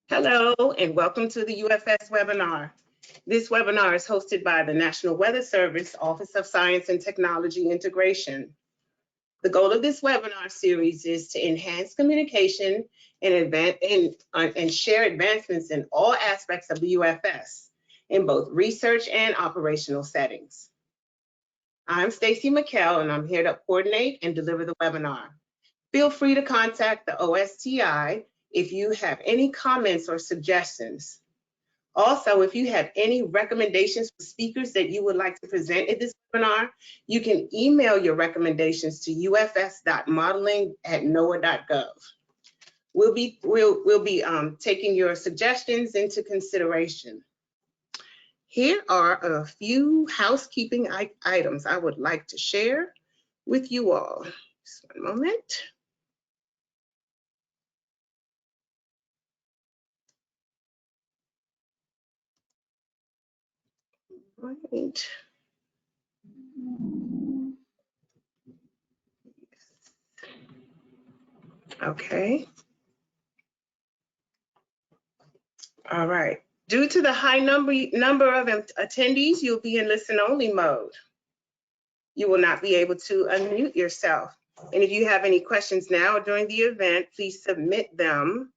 Hello, and welcome to the UFS webinar. This webinar is hosted by the National Weather Service Office of Science and Technology Integration. The goal of this webinar series is to enhance communication and share advancements in all aspects of the UFS in both research and operational settings. I'm Stacy McKell, and I'm here to coordinate and deliver the webinar. Feel free to contact the OSTI if you have any comments or suggestions. Also, if you have any recommendations for speakers that you would like to present at this webinar, you can email your recommendations to ufs.modeling@noaa.gov. We'll be taking your suggestions into consideration. Here are a few housekeeping items I would like to share with you all. Just one moment. Right. Okay. All right. Due to the high number of attendees, you'll be in listen-only mode. You will not be able to unmute yourself. And if you have any questions now or during the event, please submit them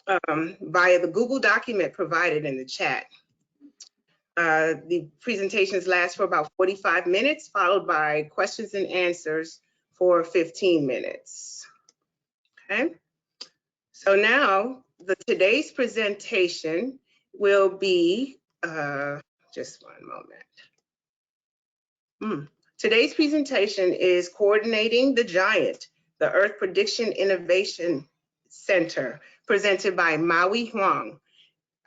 via the Google document provided in the chat. The presentations last for about 45 minutes, followed by questions and answers for 15 minutes. Okay. So now, today's presentation will be, just one moment. Today's presentation is Coordinating the Giant, the Earth Prediction Innovation Center, presented by Maoyi Huang,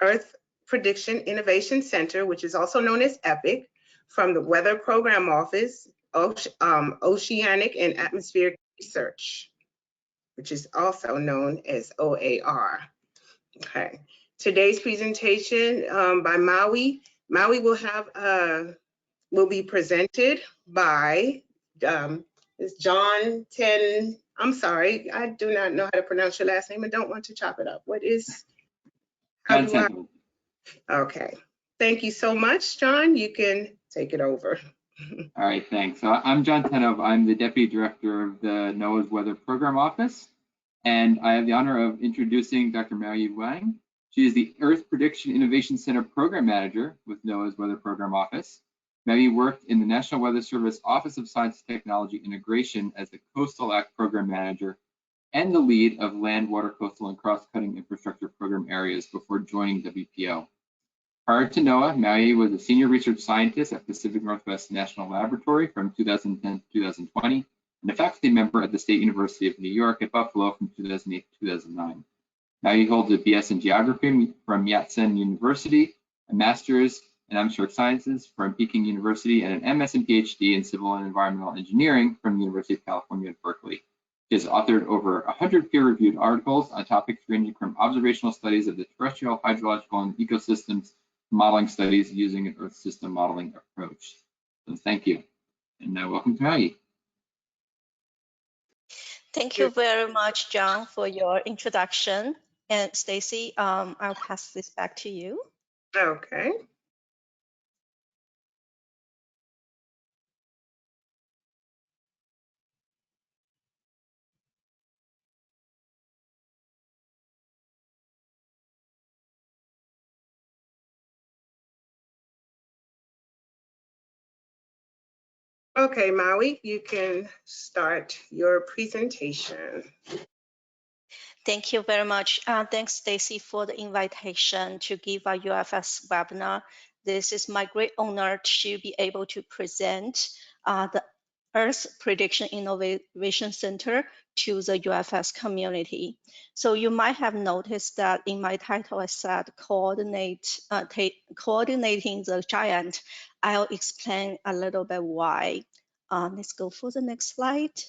Earth Prediction Innovation Center, which is also known as EPIC, from the Weather Program Office, Oceanic and Atmospheric Research, which is also known as OAR. Okay. Today's presentation by Maoyi will be presented by John Ten. I'm sorry, I do not know how to pronounce your last name and don't want to chop it up. What is? How do I? Okay. Thank you so much, John. You can take it over. All right, thanks. So I'm John Tenov. I'm the Deputy Director of the NOAA's Weather Program Office, and I have the honor of introducing Dr. Maoyi Huang. She is the Earth Prediction Innovation Center Program Manager with NOAA's Weather Program Office. Maoyi worked in the National Weather Service Office of Science and Technology Integration as the Coastal Act Program Manager and the lead of Land, Water, Coastal, and Cross-Cutting Infrastructure Program areas before joining WPO. Prior to NOAA, Maoyi was a senior research scientist at Pacific Northwest National Laboratory from 2010 to 2020, and a faculty member at the State University of New York at Buffalo from 2008 to 2009. Maoyi holds a BS in Geography from Yat-Sen University, a Master's in Atmospheric Sciences from Peking University, and an MS and PhD in Civil and Environmental Engineering from the University of California at Berkeley. She has authored over 100 peer-reviewed articles on topics ranging from observational studies of the terrestrial, hydrological, and ecosystems modeling studies using an Earth system modeling approach. So thank you. And now welcome to Maoyi. Thank you very much, John, for your introduction. And Stacy, I'll pass this back to you. Okay. Okay, Maoyi, you can start your presentation. Thank you very much. Thanks, Stacy, for the invitation to give our UFS webinar. This is my great honor to be able to present the Earth Prediction Innovation Center to the UFS community. So you might have noticed that in my title I said coordinating the giant. I'll explain a little bit why. Let's go for the next slide.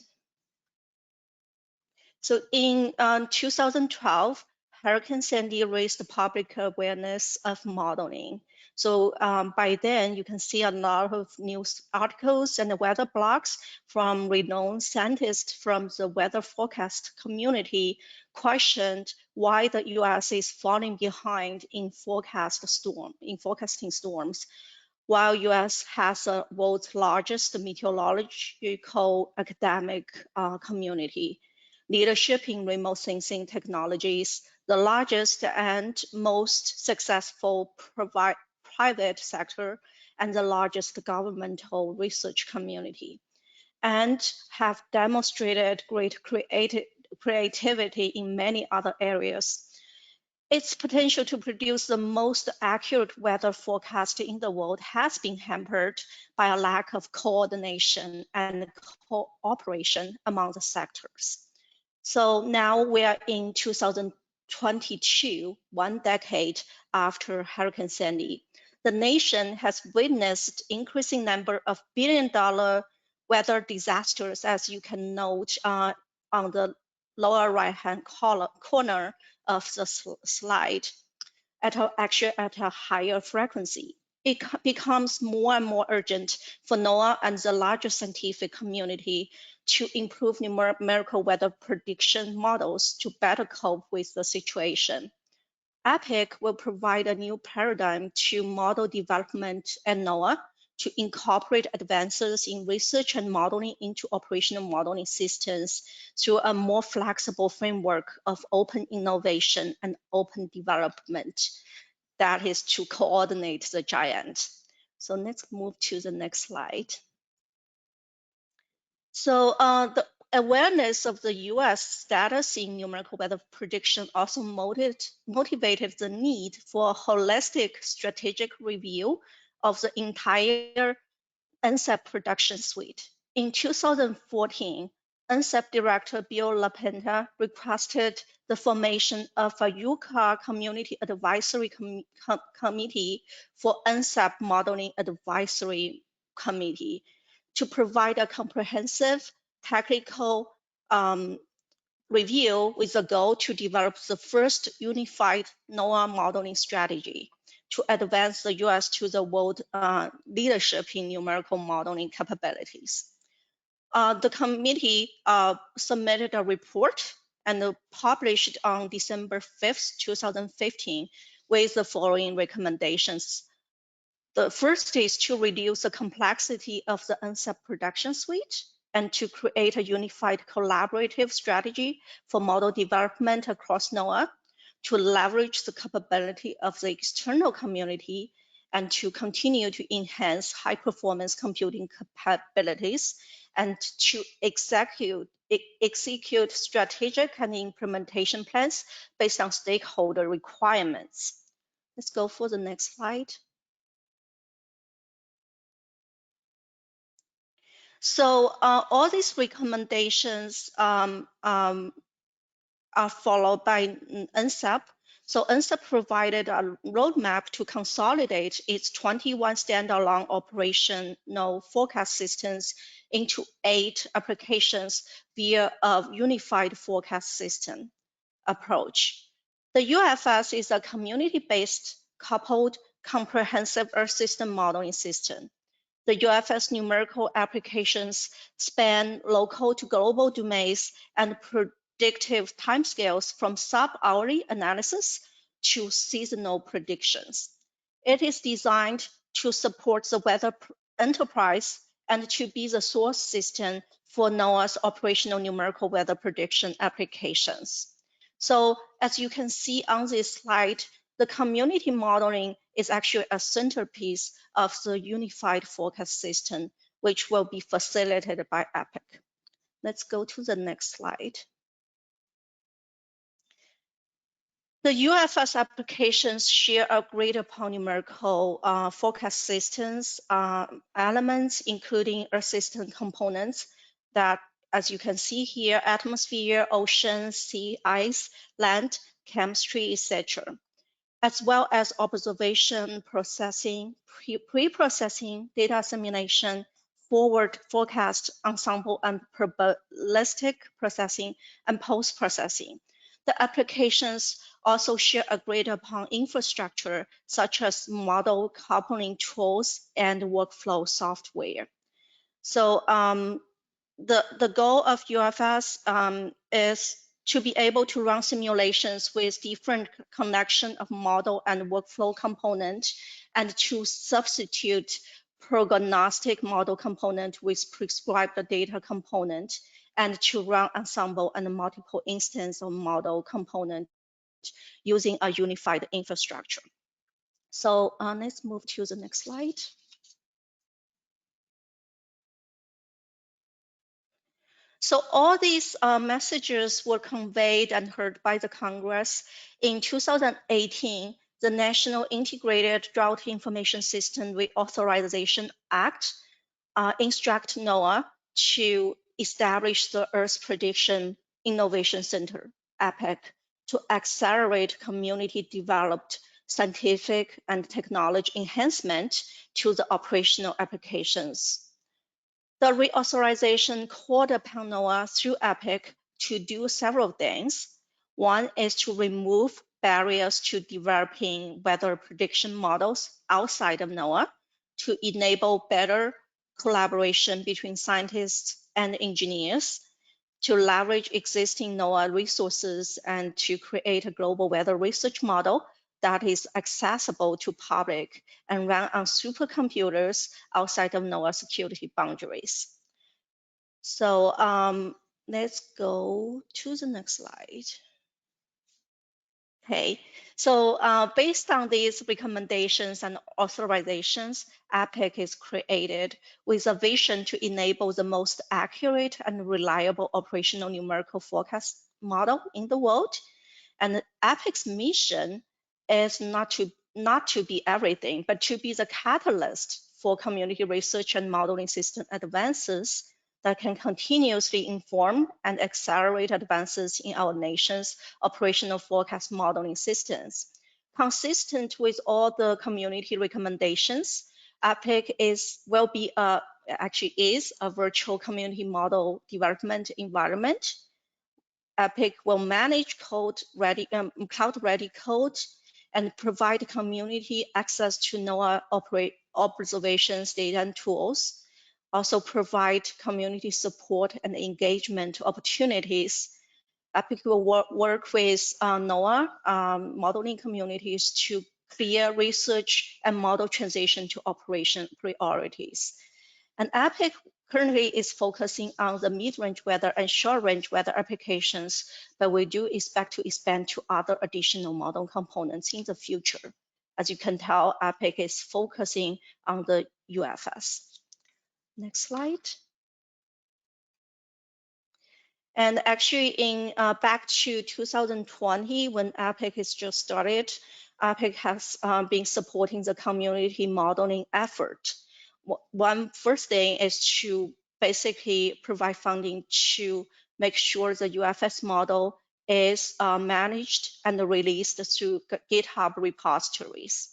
So in 2012, Hurricane Sandy raised the public awareness of modeling. So by then, you can see a lot of news articles and weather blogs from renowned scientists from the weather forecast community questioned why the US is falling behind in forecasting storms, while US has the world's largest meteorological academic community, leadership in remote sensing technologies, the largest and most successful private sector, and the largest governmental research community, and have demonstrated great creativity in many other areas. Its potential to produce the most accurate weather forecast in the world has been hampered by a lack of coordination and cooperation among the sectors. So now we are in 2022, 1 decade after Hurricane Sandy. The nation has witnessed increasing number of billion-dollar weather disasters, as you can note on the lower right-hand corner of the slide, actually at a higher frequency. It becomes more and more urgent for NOAA and the larger scientific community to improve numerical weather prediction models to better cope with the situation. EPIC will provide a new paradigm to model development at NOAA to incorporate advances in research and modeling into operational modeling systems through a more flexible framework of open innovation and open development. That is to coordinate the giant. So let's move to the next slide. So the awareness of the US status in numerical weather prediction also motivated the need for a holistic strategic review of the entire NSAP production suite. In 2014, NSAP Director Bill LaPenta requested the formation of a UCAR Community Advisory Committee for NSAP Modeling Advisory Committee to provide a comprehensive technical review with the goal to develop the first unified NOAA modeling strategy to advance the US to the world leadership in numerical modeling capabilities. The committee submitted a report and published on December 5th, 2015, with the following recommendations. The first is to reduce the complexity of the NSAP production suite and to create a unified collaborative strategy for model development across NOAA, to leverage the capability of the external community and to continue to enhance high-performance computing capabilities and to execute strategic and implementation plans based on stakeholder requirements. Let's go for the next slide. So all these recommendations are followed by NSAP. So NSAP provided a roadmap to consolidate its 21 standalone operational forecast systems into 8 applications via a unified forecast system approach. The UFS is a community-based coupled comprehensive Earth system modeling system. The UFS numerical applications span local to global domains and predictive timescales from sub-hourly analysis to seasonal predictions. It is designed to support the weather enterprise and to be the source system for NOAA's operational numerical weather prediction applications. So as you can see on this slide, the community modeling is actually a centerpiece of the unified forecast system, which will be facilitated by EPIC. Let's go to the next slide. The UFS applications share a great upon numerical forecast systems elements, including Earth system components that, as you can see here, atmosphere, ocean, sea, ice, land, chemistry, etc., as well as observation, processing, pre-processing, data assimilation, forward forecast, ensemble and probabilistic processing, and post-processing. The applications also share agreed upon infrastructure, such as model coupling tools and workflow software. So the goal of UFS is to be able to run simulations with different connection of model and workflow component, and to substitute prognostic model component with prescribed data component, and to run ensemble and multiple instance of model component using a unified infrastructure. So let's move to the next slide. So all these messages were conveyed and heard by the Congress. In 2018, the National Integrated Drought Information System Reauthorization Act instruct NOAA to establish the Earth Prediction Innovation Center, EPIC, to accelerate community-developed scientific and technology enhancement to the operational applications. The reauthorization called upon NOAA through EPIC to do several things. One is to remove barriers to developing weather prediction models outside of NOAA, to enable better collaboration between scientists and engineers, to leverage existing NOAA resources, and to create a global weather research model that is accessible to public and run on supercomputers outside of NOAA security boundaries. So let's go to the next slide. Okay, so based on these recommendations and authorizations, EPIC is created with a vision to enable the most accurate and reliable operational numerical forecast model in the world. And EPIC's mission is not to be everything, but to be the catalyst for community research and modeling system advances that can continuously inform and accelerate advances in our nation's operational forecast modeling systems. Consistent with all the community recommendations, EPIC is a virtual community model development environment. EPIC will manage cloud-ready code and provide community access to NOAA observations, data, and tools. Also provide community support and engagement opportunities. EPIC will work with NOAA modeling communities to clear research and model transition to operation priorities. And EPIC currently is focusing on the mid-range weather and short-range weather applications, but we do expect to expand to other additional model components in the future. As you can tell, EPIC is focusing on the UFS. Next slide. And actually, in back to 2020, when EPIC is just started, EPIC has been supporting the community modeling effort. One first thing is to basically provide funding to make sure the UFS model is managed and released through GitHub repositories,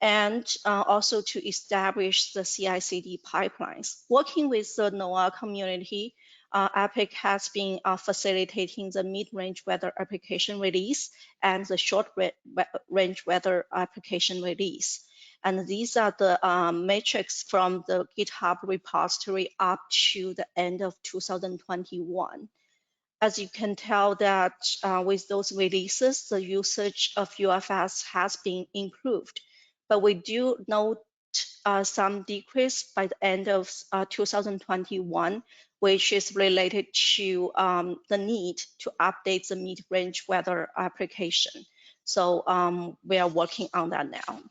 and also to establish the CI/CD pipelines. Working with the NOAA community, EPIC has been facilitating the mid-range weather application release and the short-range weather application release. And these are the metrics from the GitHub repository up to the end of 2021. As you can tell that with those releases, the usage of UFS has been improved. But we do note some decrease by the end of 2021, which is related to the need to update the mid-range weather application. So we are working on that now.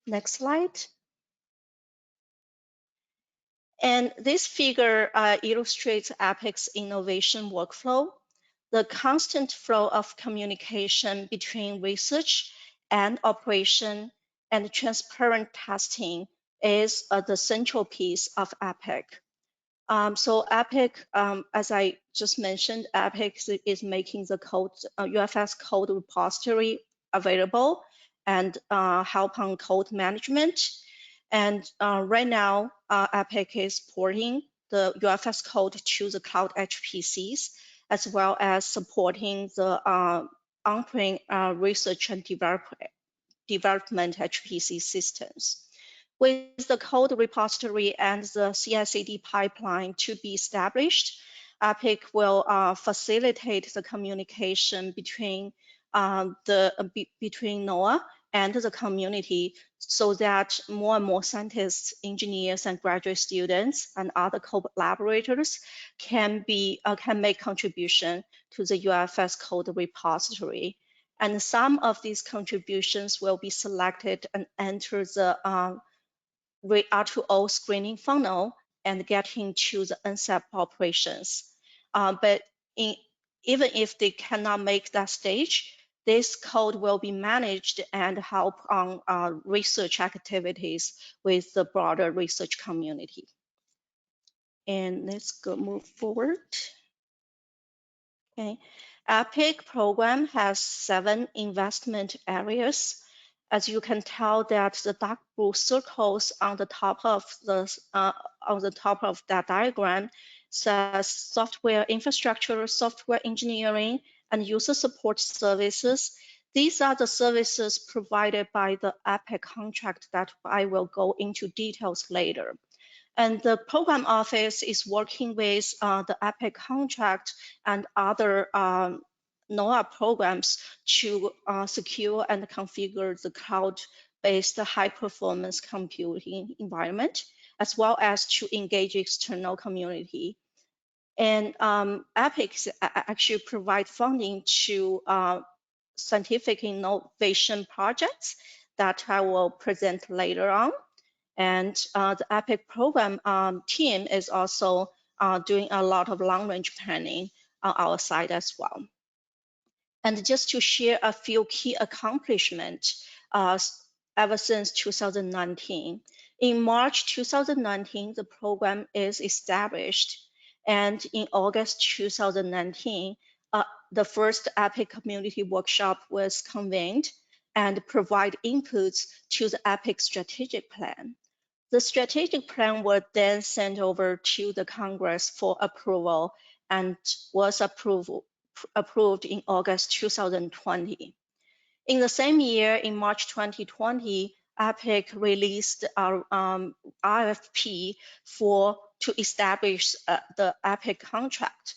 Next slide. And this figure illustrates EPIC's innovation workflow. The constant flow of communication between research and operation and transparent testing is the central piece of EPIC. So EPIC, as I just mentioned, EPIC is making the code, UFS code repository available and help on code management. And right now, EPIC is porting the UFS code to the cloud HPCs. as well as supporting the on-prem research and development HPC systems. With the code repository and the CI/CD pipeline to be established, EPIC will facilitate the communication between between NOAA and the community, so that more and more scientists, engineers, and graduate students and other collaborators can make contribution to the UFS code repository. And some of these contributions will be selected and enter the R2O screening funnel and get into the NCEP operations. But even if they cannot make that stage, this code will be managed and help on research activities with the broader research community. And let's move forward. Okay, EPIC program has 7 investment areas. As you can tell, that the dark blue circles on the top of that diagram says software infrastructure, software engineering, and user support services. These are the services provided by the EPIC contract that I will go into details later. And the program office is working with the EPIC contract and other NOAA programs to secure and configure the cloud-based high-performance computing environment, as well as to engage external community. And EPIC actually provide funding to scientific innovation projects that I will present later on. And the EPIC program team is also doing a lot of long-range planning on our side as well. And just to share a few key accomplishments ever since 2019. In March 2019, the program is established. And in August 2019, the first EPIC community workshop was convened and provide inputs to the EPIC strategic plan. The strategic plan was then sent over to the Congress for approval and was approved in August 2020. In the same year, in March 2020, EPIC released our RFP to establish the EPIC contract.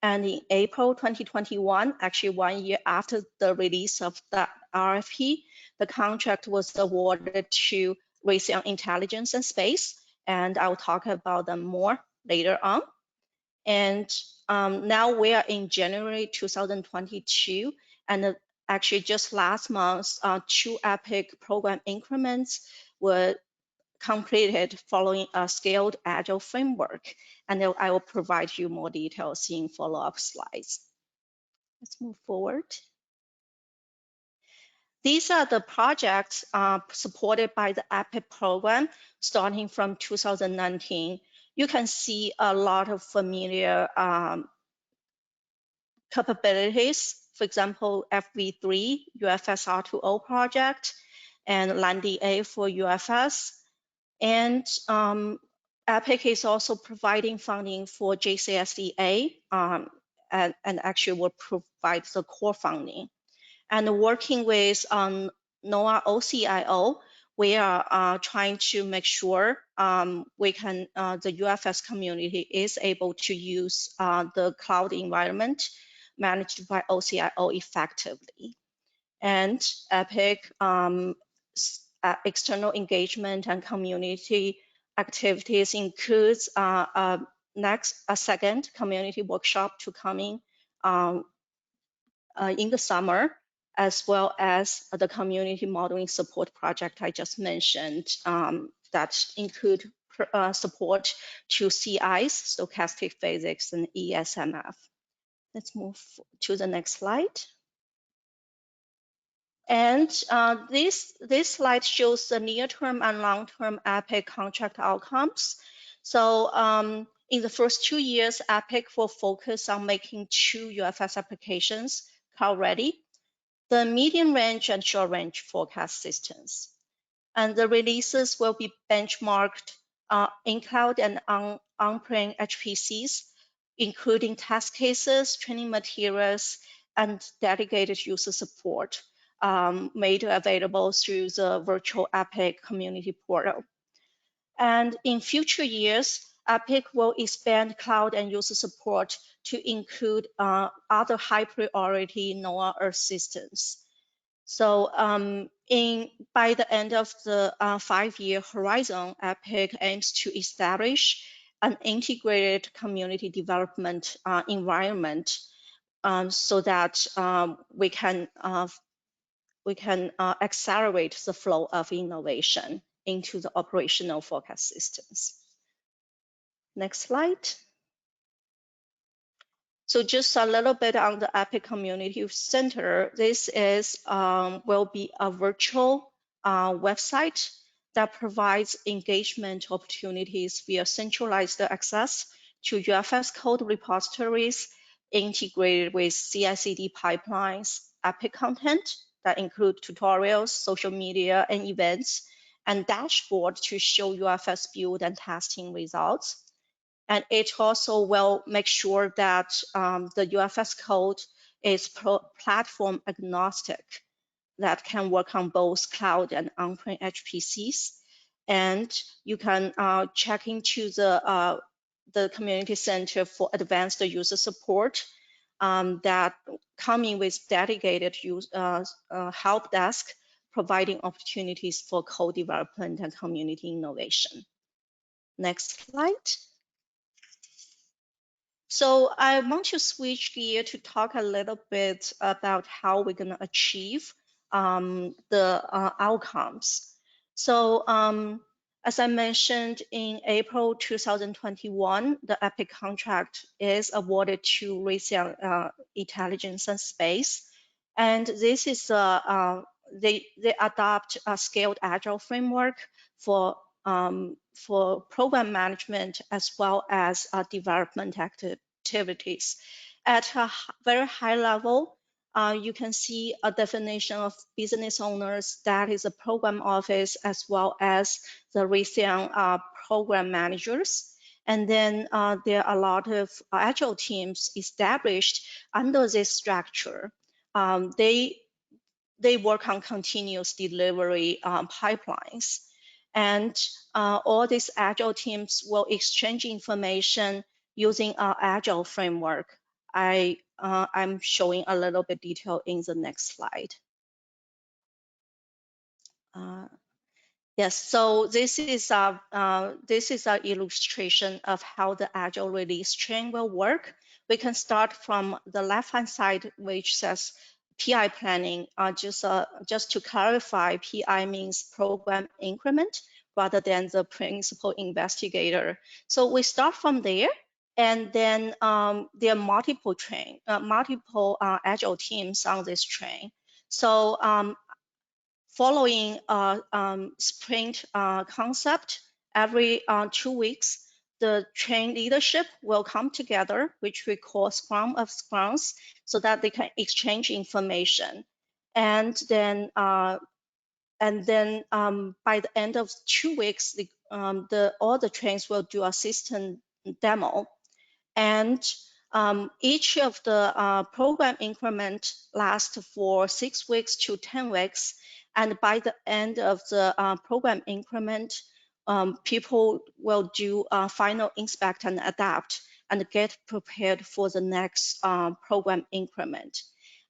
And in April 2021, actually 1 year after the release of the RFP, the contract was awarded to Raytheon Intelligence and Space, and I'll talk about them more later on. And now we are in January 2022, and actually just last month, 2 EPIC program increments were completed following a scaled agile framework, and I will provide you more details in follow-up slides. Let's move forward. These are the projects supported by the EPIC program starting from 2019. You can see a lot of familiar capabilities. For example, FV3 UFS R2O project and LANDA for UFS. And EPIC is also providing funding for JCSDA and actually will provide the core funding. And working with NOAA OCIO, we are trying to make sure the UFS community is able to use the cloud environment managed by OCIO effectively. And EPIC external engagement and community activities includes a second community workshop to coming in the summer, as well as the community modeling support project I just mentioned that include support to CIs, stochastic physics, and ESMF. Let's move to the next slide. And this slide shows the near-term and long-term EPIC contract outcomes. So in the first 2 years, EPIC will focus on making 2 UFS applications cloud-ready, the medium-range and short-range forecast systems. And the releases will be benchmarked in cloud and on-prem HPCs including test cases, training materials, and dedicated user support made available through the virtual EPIC community portal. And in future years, EPIC will expand cloud and user support to include other high priority NOAA Earth systems. So by the end of the 5-year horizon, EPIC aims to establish an integrated community development environment so that we can accelerate the flow of innovation into the operational forecast systems. Next slide. So just a little bit on the EPIC Community Center. This is will be a virtual website that provides engagement opportunities via centralized access to UFS code repositories integrated with CI/CD pipelines, EPIC content that include tutorials, social media, and events, and dashboard to show UFS build and testing results. And it also will make sure that the UFS code is platform agnostic, that can work on both cloud and on-prem HPCs. And you can check into the community center for advanced user support that coming with dedicated help desk, providing opportunities for co-development and community innovation. Next slide. So I want to switch gear to talk a little bit about how we're going to achieve the outcomes. So as I mentioned, in April 2021, the EPIC contract is awarded to WRFIA Intelligence and Space. And this is they adopt a scaled agile framework for program management as well as development activities. At a very high level, you can see a definition of business owners, that is a program office, as well as the WRFIA program managers. And then there are a lot of agile teams established under this structure. They work on continuous delivery pipelines. And all these agile teams will exchange information using our agile framework. I'm showing a little bit detail in the next slide. Yes, so this is an illustration of how the agile release train will work. We can start from the left-hand side, which says PI planning. Just to clarify, PI means program increment rather than the principal investigator. So we start from there, and then there are multiple agile teams on this train. So following sprint concept, every 2 weeks, the train leadership will come together, which we call Scrum of Scrums, so that they can exchange information. And then by the end of 2 weeks, all the trains will do a system demo. And each of the program increment lasts for 6 weeks to 10 weeks. And by the end of the program increment, people will do final inspect and adapt and get prepared for the next program increment.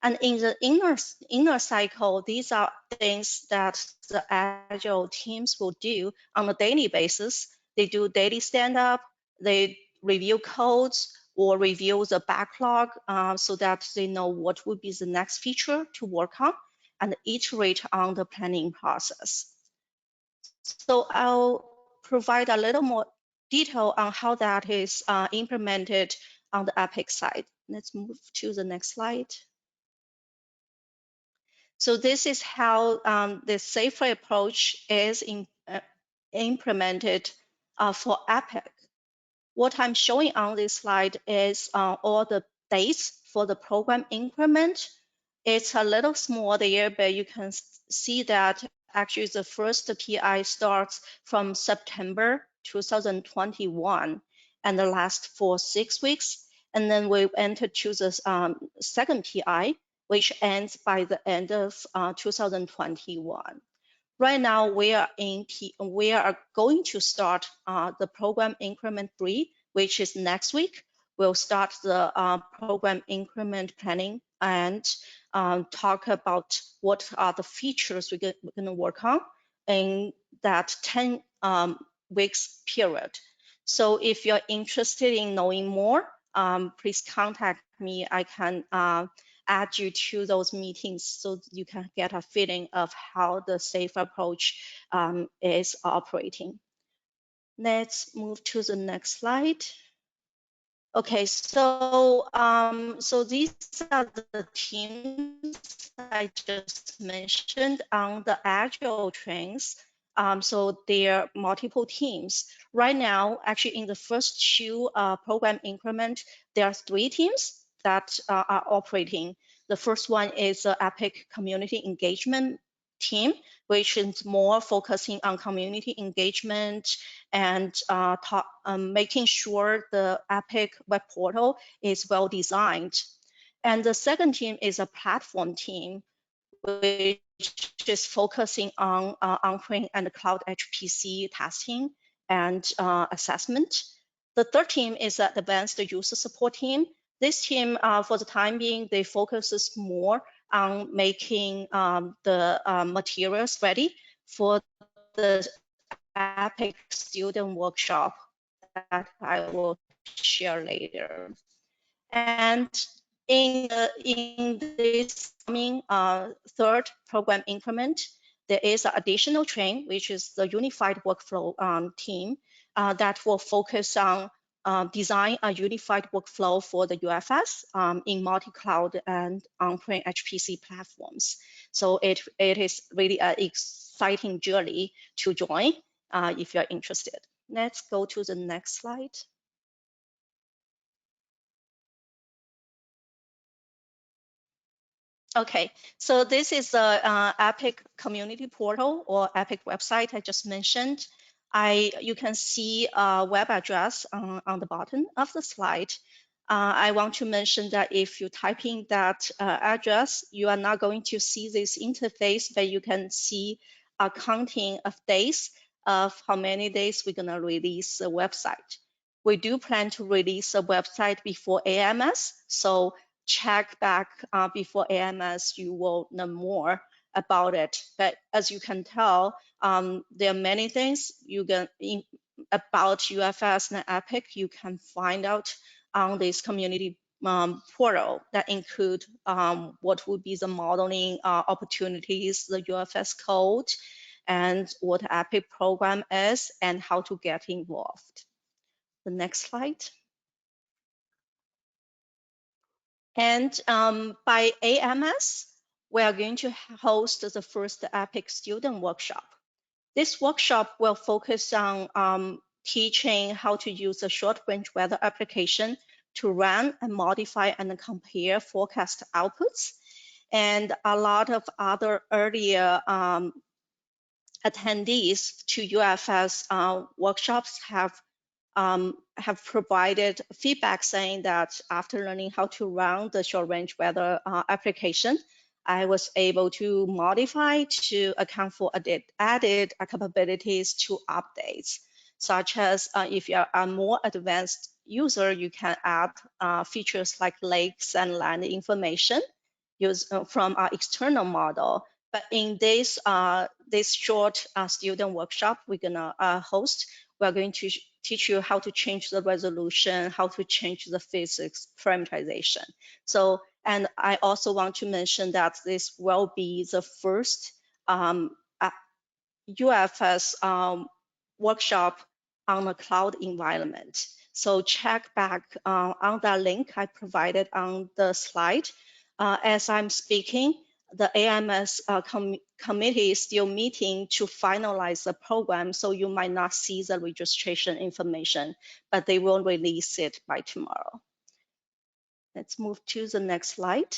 And in the inner cycle, these are things that the agile teams will do on a daily basis. They do daily stand-up, they review codes or review the backlog so that they know what would be the next feature to work on and iterate on the planning process. So I'll provide a little more detail on how that is implemented on the EPIC side. Let's move to the next slide. So this is how the safer approach is implemented for EPIC. What I'm showing on this slide is all the dates for the program increment. It's a little small there, but you can see that actually the first PI starts from September 2021 and lasts for 6 weeks. And then we entered to the second PI, which ends by the end of 2021. Right now, we are going to start the program increment 3, which is next week. We'll start the program increment planning and talk about what are the features we're going to work on in that 10 weeks period. So if you're interested in knowing more, please contact me. I can add you to those meetings so you can get a feeling of how the SAFE approach is operating. Let's move to the next slide. Okay, so these are the teams I just mentioned on the Agile trains. So there are multiple teams. Right now, actually in the first 2 program increment, there are 3 teams that are operating. The first one is the EPIC community engagement team, which is more focusing on community engagement and making sure the EPIC web portal is well designed. And the second team is a platform team, which is focusing on on-prem and cloud HPC testing and assessment. The third team is an advanced user support team. This team, for the time being, they focuses more on making the materials ready for the EPIC student workshop that I will share later. And in this coming third program increment, there is an additional train, which is the unified workflow team that will focus on design a unified workflow for the UFS in multi-cloud and on-prem HPC platforms. So it is really an exciting journey to join if you're interested. Let's go to the next slide. Okay, so this is the EPIC community portal or EPIC website I just mentioned. You can see a web address on the bottom of the slide. I want to mention that if you type in that address, you are not going to see this interface, but you can see a counting of days of how many days we're gonna release the website. We do plan to release a website before AMS, so check back before AMS, you will know more about it. But as you can tell, there are many things you can about UFS and EPIC you can find out on this community portal that include what would be the modeling opportunities, the UFS code, and what EPIC program is, and how to get involved. The next slide. And by AMS, we are going to host the first EPIC student workshop. This workshop will focus on teaching how to use a short-range weather application to run and modify and compare forecast outputs. And a lot of other earlier attendees to UFS workshops have provided feedback saying that after learning how to run the short-range weather application, I was able to modify to account for added capabilities to updates, such as if you're a more advanced user, you can add features like lakes and land information from our external model. But in this short student workshop we're gonna host, we're going to teach you how to change the resolution, how to change the physics parameterization. So, and I also want to mention that this will be the first UFS workshop on a cloud environment. So check back on that link I provided on the slide. As I'm speaking, the AMS committee is still meeting to finalize the program, so you might not see the registration information, but they will release it by tomorrow. Let's move to the next slide.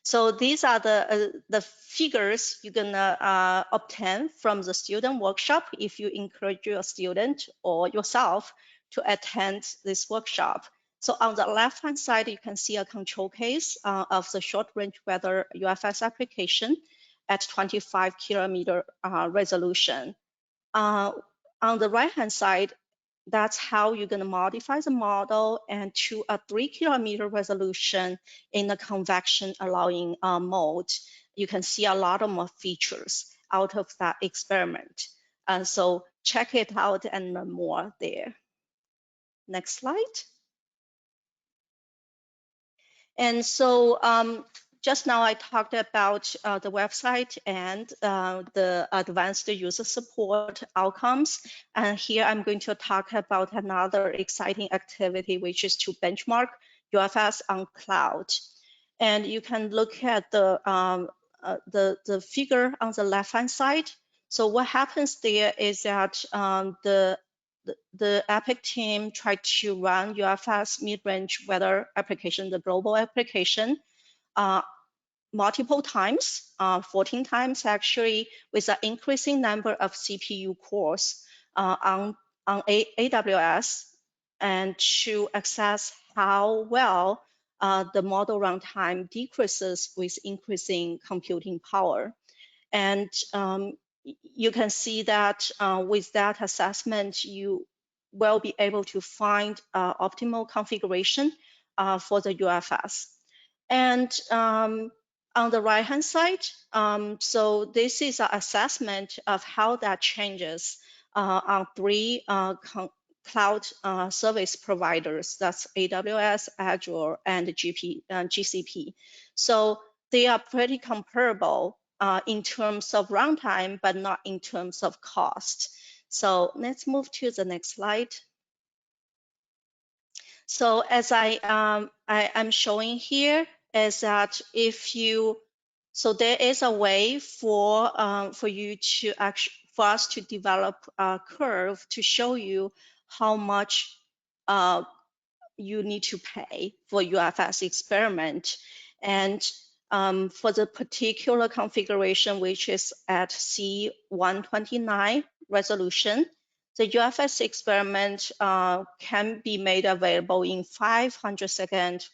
So these are the figures you're gonna obtain from the student workshop if you encourage your student or yourself to attend this workshop. So on the left-hand side, you can see a control case of the short-range weather UFS application at 25 kilometer resolution. On the right-hand side, that's how you're going to modify the model and to a 3 kilometer resolution in the convection allowing mode. You can see a lot of more features out of that experiment. So check it out and learn more there. Next slide. And so just now I talked about the website and the advanced user support outcomes. And here I'm going to talk about another exciting activity, which is to benchmark UFS on cloud. And you can look at the figure on the left-hand side. So what happens there is that the Epic team tried to run UFS mid-range weather application, the global application, multiple times, 14 times actually, with an increasing number of CPU cores on AWS, and to assess how well the model runtime decreases with increasing computing power. And you can see that with that assessment, you will be able to find optimal configuration for the UFS. And on the right-hand side, so this is an assessment of how that changes on 3 cloud service providers. That's AWS, Azure, and GCP. So they are pretty comparable in terms of runtime, but not in terms of cost. So let's move to the next slide. So as I'm showing here is that if you, so there is a way for you to actually, for us to develop a curve to show you how much you need to pay for UFS experiment. And for the particular configuration, which is at C129 resolution, the UFS experiment can be made available in 500 seconds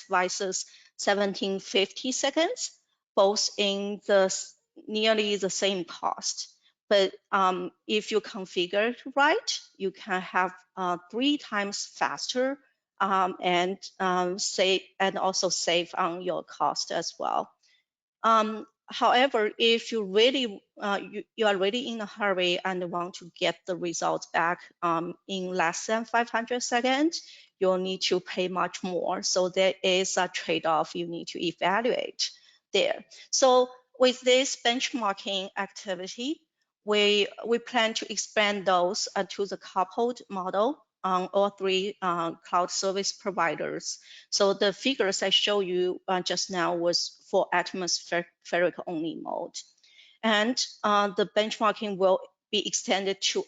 versus 1750 seconds, both in the nearly the same cost. But if you configure it right, you can have 3 times faster and also save on your cost as well. However, if you really you are really in a hurry and want to get the results back in less than 500 seconds, you'll need to pay much more. So there is a trade-off you need to evaluate there. So with this benchmarking activity, we plan to expand those to the coupled model on all 3 cloud service providers. So the figures I showed you just now was for atmospheric only mode. And the benchmarking will be extended to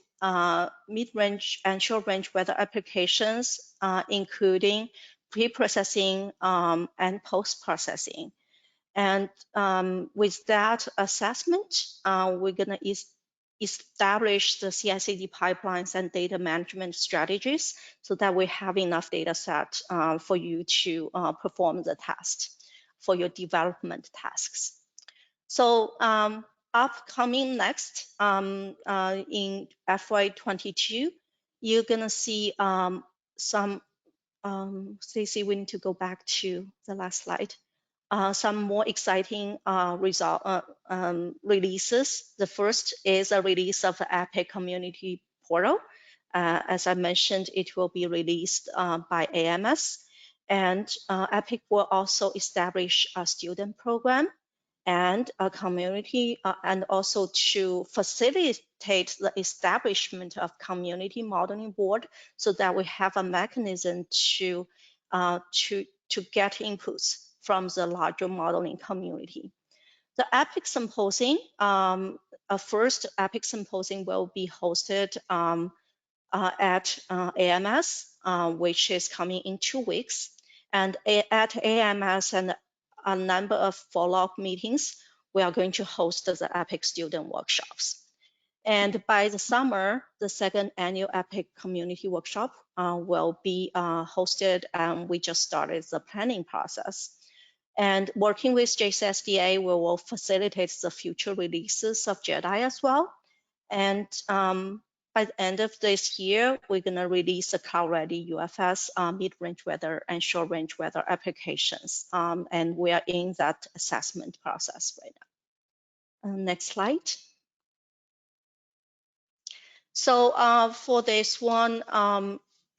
mid-range and short-range weather applications, including pre-processing and post-processing. And with that assessment, we're going to establish the CI/CD pipelines and data management strategies so that we have enough data set for you to perform the test for your development tasks. So upcoming next in FY22, you're going to see some, Stacey, we need to go back to the last slide. Some more exciting releases. The first is a release of the Epic Community Portal. As I mentioned, it will be released by AMS. And Epic will also establish a student program and a community, and also to facilitate the establishment of community modeling board so that we have a mechanism to get inputs from the larger modeling community. The Epic Symposium, a first Epic Symposium will be hosted at AMS, which is coming in 2 weeks. And at AMS and a number of follow-up meetings, we are going to host the Epic student workshops. And by the summer, the second annual EPIC community workshop will be hosted, and we just started the planning process. And working with JCSDA, we will facilitate the future releases of JEDI as well. And by the end of this year, we're going to release the cloud-ready UFS mid-range weather and short-range weather applications. And we are in that assessment process right now. Next slide. So for this one,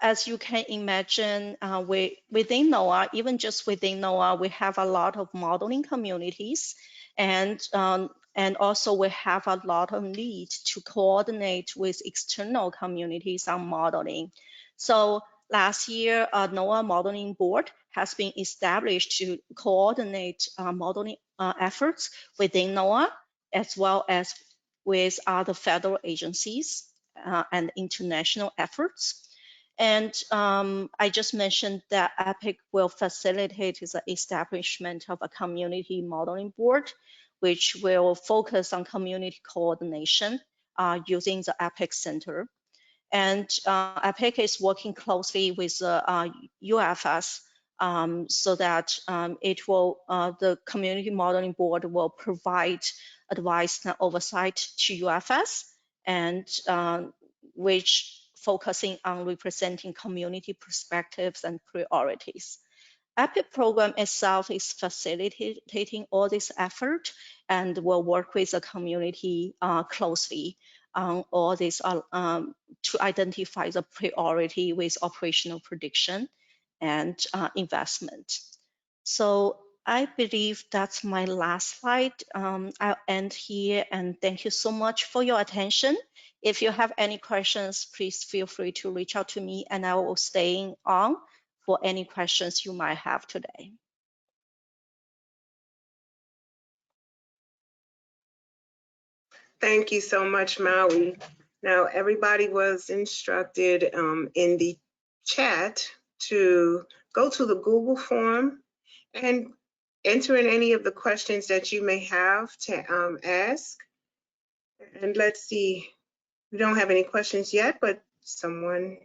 as you can imagine, within NOAA, even just within NOAA, we have a lot of modeling communities, and also we have a lot of need to coordinate with external communities on modeling. So last year, a NOAA modeling board has been established to coordinate modeling efforts within NOAA, as well as with other federal agencies and international efforts. And I just mentioned that EPIC will facilitate the establishment of a community modeling board, which will focus on community coordination using the EPIC Center. And EPIC is working closely with the UFS so that the community modeling board will provide advice and oversight to UFS, and which focusing on representing community perspectives and priorities. EPIC program itself is facilitating all this effort and will work with the community closely on all this to identify the priority with operational prediction and investment. So I believe that's my last slide. I'll end here, and thank you so much for your attention. If you have any questions, please feel free to reach out to me, and I will stay on for any questions you might have today. Thank you so much, Maoyi. Now, everybody was instructed in the chat to go to the Google form and enter in any of the questions that you may have to ask. And let's see, we don't have any questions yet, but someone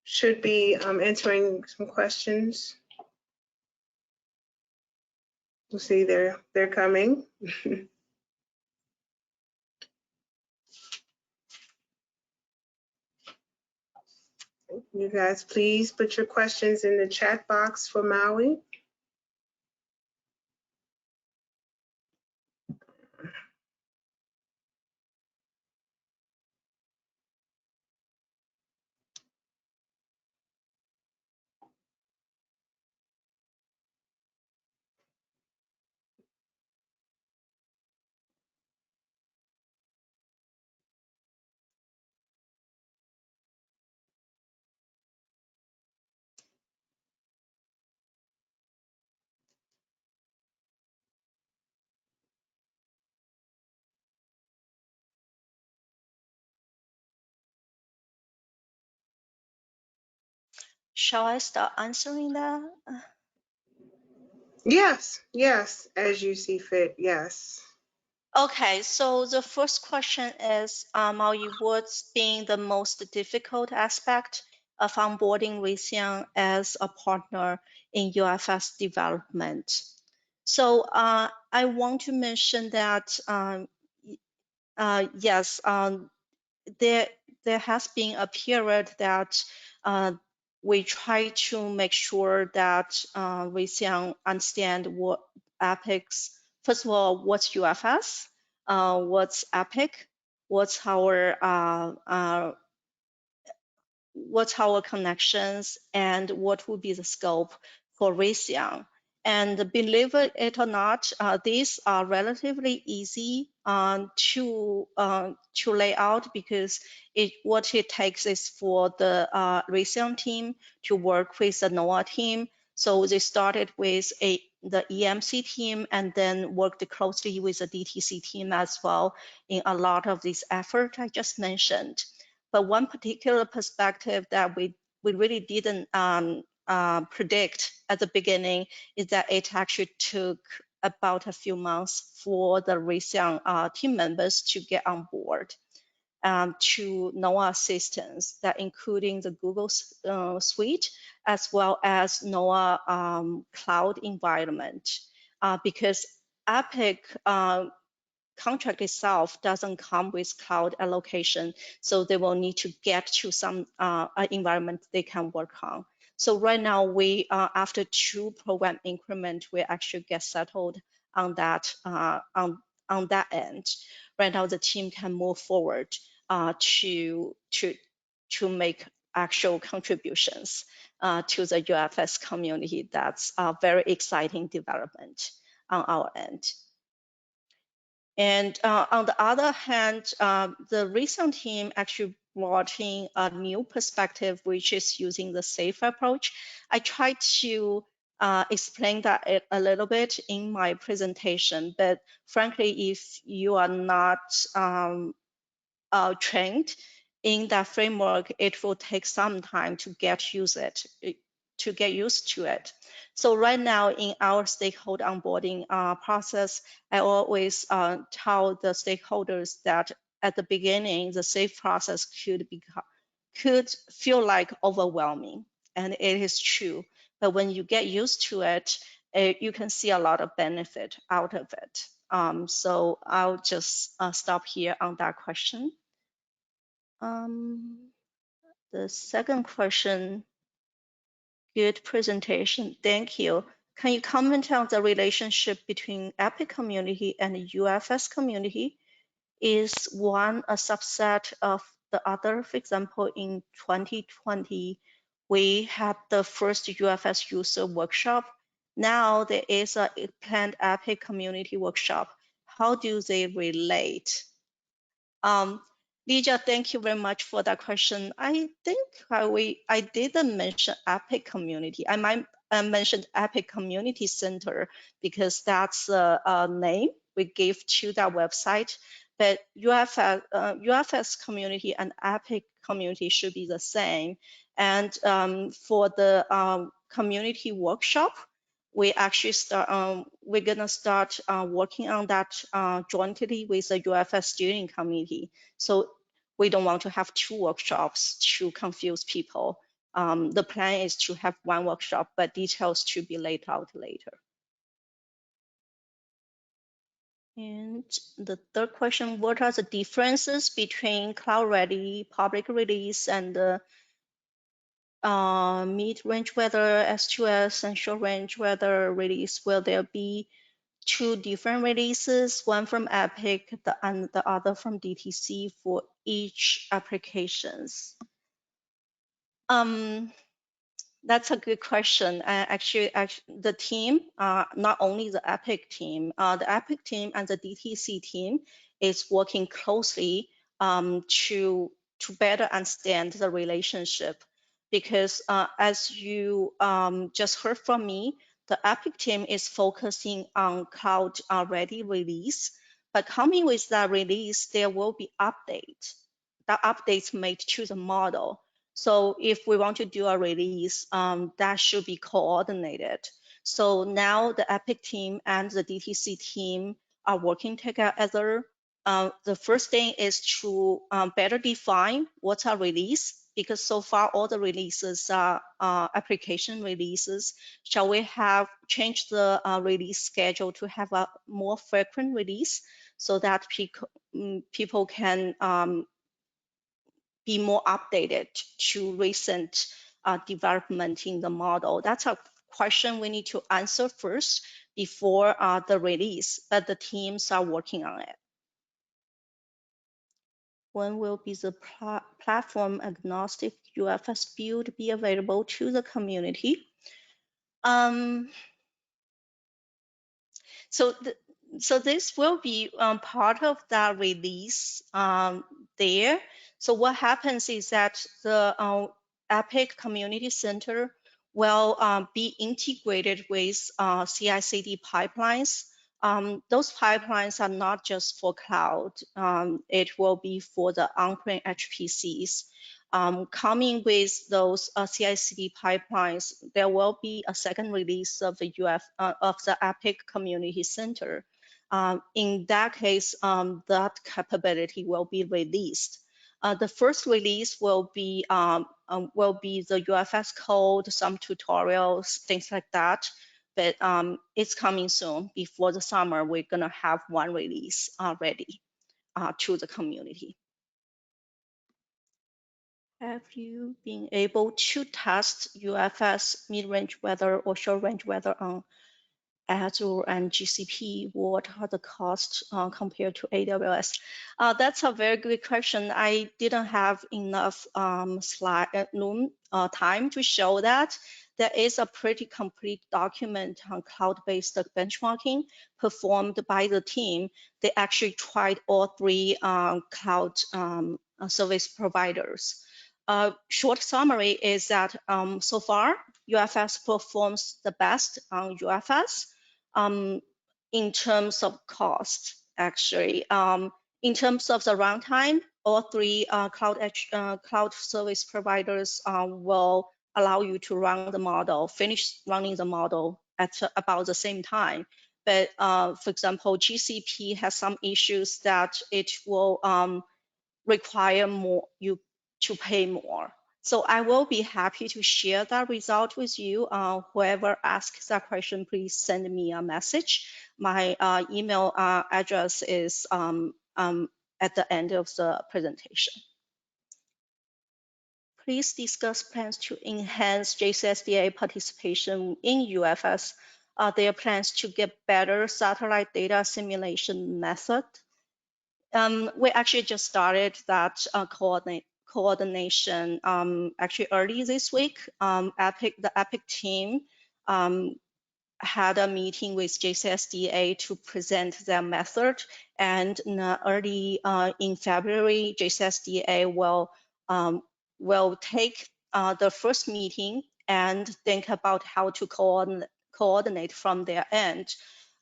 should be entering some questions. We'll see, they're coming. You guys, please put your questions in the chat box for Maoyi. Shall I start answering that? Yes, yes, as you see fit, yes. Okay, so the first question is, Maoyi, what's been the most difficult aspect of onboarding Raytheon as a partner in UFS development? So I want to mention that yes, there has been a period that we try to make sure that Raytheon understand what EPIC's, first of all, what's UFS, what's EPIC, what's our connections, and what will be the scope for Raytheon. And believe it or not, these are relatively easy to lay out, because what it takes is for the Raytheon team to work with the NOAA team. So they started with the EMC team, and then worked closely with the DTC team as well in a lot of this effort I just mentioned. But one particular perspective that we really didn't predict at the beginning is that it actually took about a few months for the recent team members to get on board to NOAA systems, that including the Google Suite as well as NOAA cloud environment, because Epic contract itself doesn't come with cloud allocation, so they will need to get to some environment they can work on. So right now, we after 2 program increment, we actually get settled on that on that end. Right now, the team can move forward to make actual contributions to the UFS community. That's a very exciting development on our end. And on the other hand, the recent team actually brought in a new perspective, which is using the SAFE approach. I tried to explain that a little bit in my presentation, but frankly, if you are not trained in that framework, it will take some time to get used to it. So right now in our stakeholder onboarding process, I always tell the stakeholders that at the beginning, the SAFE process could feel like overwhelming, and it is true. But when you get used to it, you can see a lot of benefit out of it. So I'll just stop here on that question. The second question, good presentation, thank you. Can you comment on the relationship between Epic community and the UFS community? Is one a subset of the other? For example, in 2020, we had the first UFS user workshop. Now there is a planned Epic community workshop. How do they relate? Lija, thank you very much for that question. I think I didn't mention Epic Community. I might mention Epic Community Center because that's a name we gave to that website. But UFS community and Epic community should be the same. And for the community workshop, we actually we're gonna start working on that jointly with the UFS steering committee. So we don't want to have 2 workshops to confuse people. The plan is to have 1 workshop, but details to be laid out later. And the third question, what are the differences between cloud-ready public release and the mid-range weather S2S and short-range weather release? Will there be 2 different releases, one from Epic and the other from DTC for each applications? That's a good question. Actually, the team, not only the Epic team and the DTC team is working closely to better understand the relationship, because as you just heard from me, the Epic team is focusing on cloud ready release, but coming with that release, there will be updates made to the model. So if we want to do a release, that should be coordinated. So now the Epic team and the DTC team are working together. The first thing is to better define what's a release, because so far all the releases are application releases. Shall we change the release schedule to have a more frequent release so that people can be more updated to recent development in the model? That's a question we need to answer first before the release, but the teams are working on it. When will be the platform agnostic UFS build be available to the community? So this will be part of that release there. So what happens is that the Epic Community Center will be integrated with CI/CD pipelines. Those pipelines are not just for cloud. It will be for the on-prem HPCs. Coming with those CI/CD pipelines, there will be a second release of the Epic Community Center. In that case, that capability will be released. The first release will be the UFS code, some tutorials, things like that. But it's coming soon. Before the summer, we're gonna have one release ready to the community. Have you been able to test UFS mid-range weather or short-range weather on Azure and GCP? What are the costs compared to AWS? That's a very good question. I didn't have enough time to show that. There is a pretty complete document on cloud-based benchmarking performed by the team. They actually tried all three cloud service providers. Short summary is that so far, UFS performs the best on UFS in terms of cost, actually. In terms of the runtime, all three cloud service providers will allow you to run the model, finish running the model at about the same time. But for example, GCP has some issues that it will require you to pay more. So I will be happy to share that result with you. Whoever asks that question, please send me a message. My email address is at the end of the presentation. Please discuss plans to enhance JCSDA participation in UFS. Are there plans to get better satellite data simulation method? We actually just started that coordination actually early this week. The Epic team had a meeting with JCSDA to present their method, and early in February, JCSDA will take the first meeting and think about how to coordinate from their end.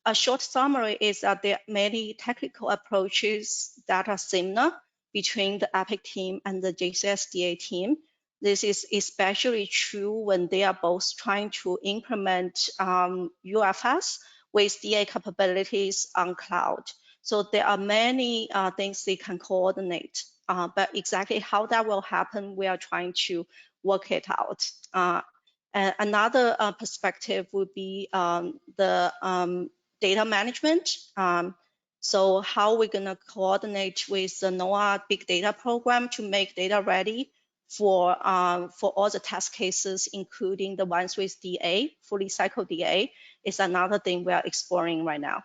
A short summary is that there are many technical approaches that are similar between the Epic team and the JCSDA team. This is especially true when they are both trying to implement UFS with DA capabilities on cloud. So there are many things they can coordinate, but exactly how that will happen, we are trying to work it out. Another perspective would be the data management. So how we're gonna coordinate with the NOAA big data program to make data ready for all the test cases, including the ones with DA, fully cycled DA, is another thing we are exploring right now.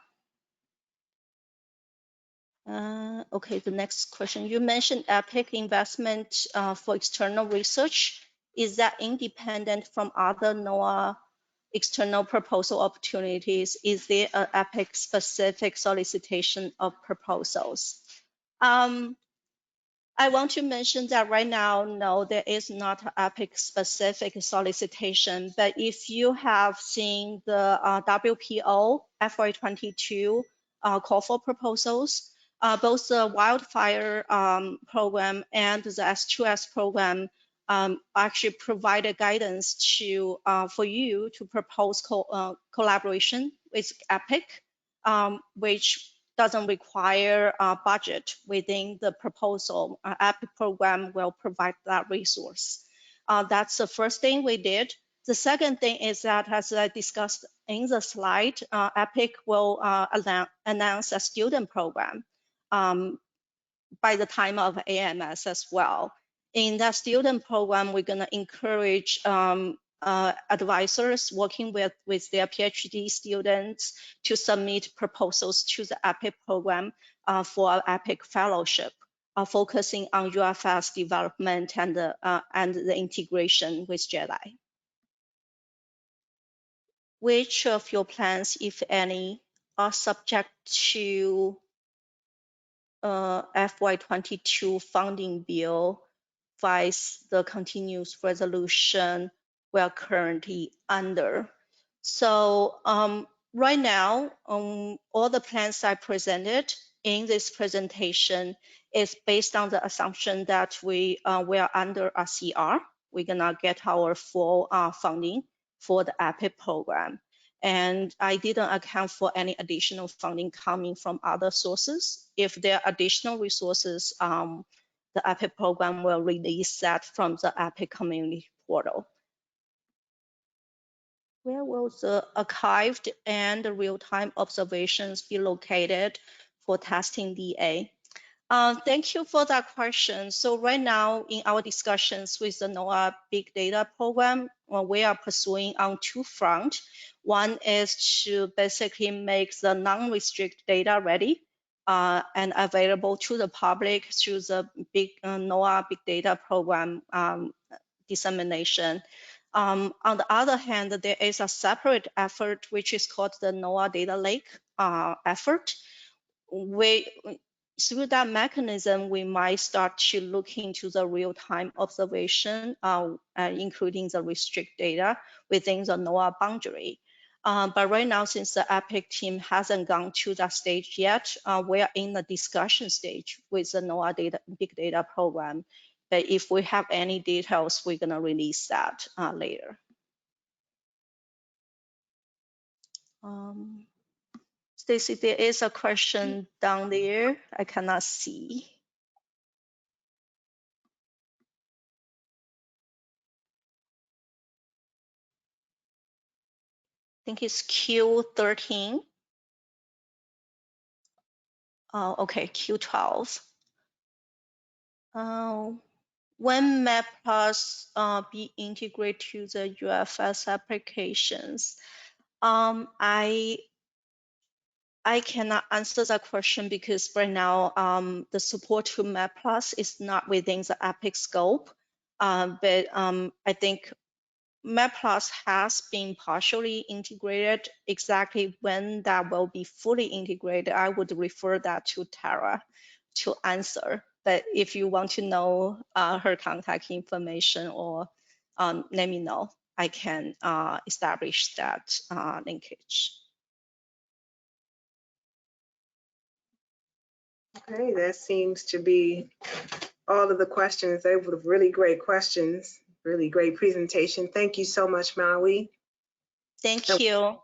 Okay, the next question. You mentioned Epic investment for external research. Is that independent from other NOAA external proposal opportunities? Is there an Epic specific solicitation of proposals? I want to mention that right now, no, there is not an Epic specific solicitation, but if you have seen the WPO FY22 call for proposals, both the wildfire program and the S2S program actually provided guidance to for you to propose collaboration with Epic, which doesn't require a budget within the proposal. Epic program will provide that resource. That's the first thing we did. The second thing is that, as I discussed in the slide, Epic will announce a student program by the time of AMS as well. In that student program, we're gonna encourage advisors working with their PhD students to submit proposals to the EPIC program for an EPIC fellowship, focusing on UFS development and the integration with JEDI. Which of your plans, if any, are subject to FY22 funding bill vice the continuous resolution we are currently under? So right now, all the plans I presented in this presentation is based on the assumption that we are under a CR. We're gonna get our full funding for the EPIC program. And I didn't account for any additional funding coming from other sources. If there are additional resources, the EPIC program will release that from the EPIC community portal. Where will the archived and real-time observations be located for testing DA? Thank you for that question. So right now in our discussions with the NOAA Big Data Program, we are pursuing on two fronts. One is to basically make the non-restricted data ready and available to the public through the NOAA Big Data Program dissemination. On the other hand, there is a separate effort which is called the NOAA Data Lake effort. Through that mechanism, we might start to look into the real-time observation, including the restrict data within the NOAA boundary. But right now, since the EPIC team hasn't gone to that stage yet, we are in the discussion stage with the NOAA Big Data Program. But if we have any details, we're gonna release that later. Stacy, there is a question down there. I cannot see. I think it's Q13. Okay, Q12. When MapPlus be integrated to the UFS applications? I cannot answer that question because right now the support to MapPlus is not within the EPIC scope. But I think MapPlus has been partially integrated. Exactly when that will be fully integrated, I would refer that to Tara to answer. But if you want to know her contact information or let me know, I can establish that linkage. Okay, that seems to be all of the questions. They were really great questions, really great presentation. Thank you so much, Maoyi. Thank you.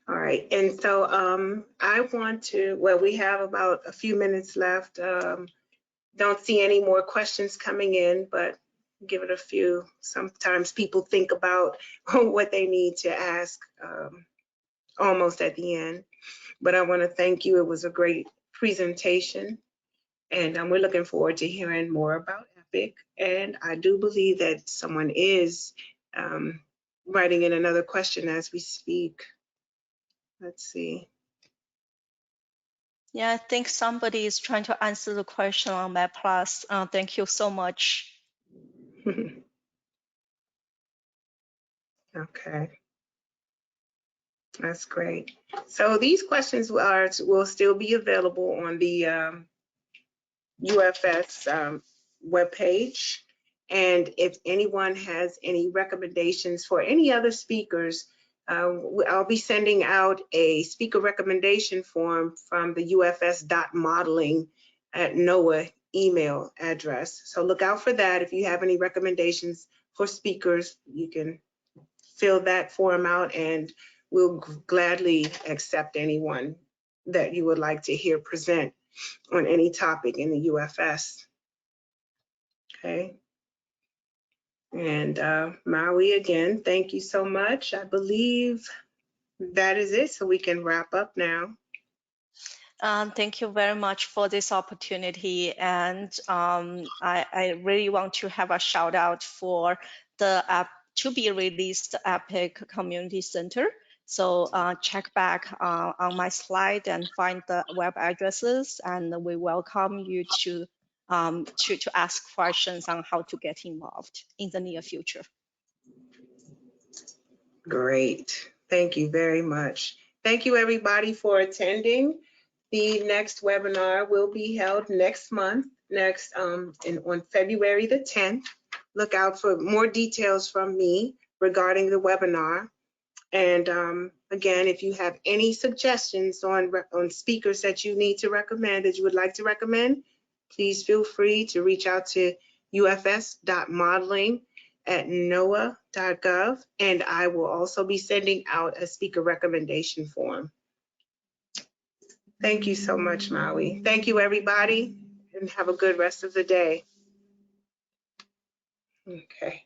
All right, and so I want to, well, we have about a few minutes left. Don't see any more questions coming in, but give it a few. Sometimes people think about what they need to ask almost at the end. But I want to thank you. It was a great presentation, and we're looking forward to hearing more about EPIC. And I do believe that someone is writing in another question as we speak. Let's see. Yeah, I think somebody is trying to answer the question on MapPlus. Thank you so much. Okay. That's great. So these questions will still be available on the UFS webpage. And if anyone has any recommendations for any other speakers, I'll be sending out a speaker recommendation form from the UFS.modeling@NOAA email address. So look out for that. If you have any recommendations for speakers, you can fill that form out and we'll gladly accept anyone that you would like to hear present on any topic in the UFS. Okay. And Maoyi, again, thank you so much. I believe that is it, so we can wrap up now. Thank you very much for this opportunity. And I really want to have a shout out for the app to be released EPIC Community Center. So check back on my slide and find the web addresses, and we welcome you to ask questions on how to get involved in the near future. Great. Thank you very much. Thank you, everybody, for attending. The next webinar will be held next month, on February the 10th. Look out for more details from me regarding the webinar. And Again, if you have any suggestions on speakers that you need to recommend, that you would like to recommend, please feel free to reach out to ufs.modeling@noaa.gov, and I will also be sending out a speaker recommendation form. Thank you so much, Maui. Thank you, everybody, and have a good rest of the day. Okay.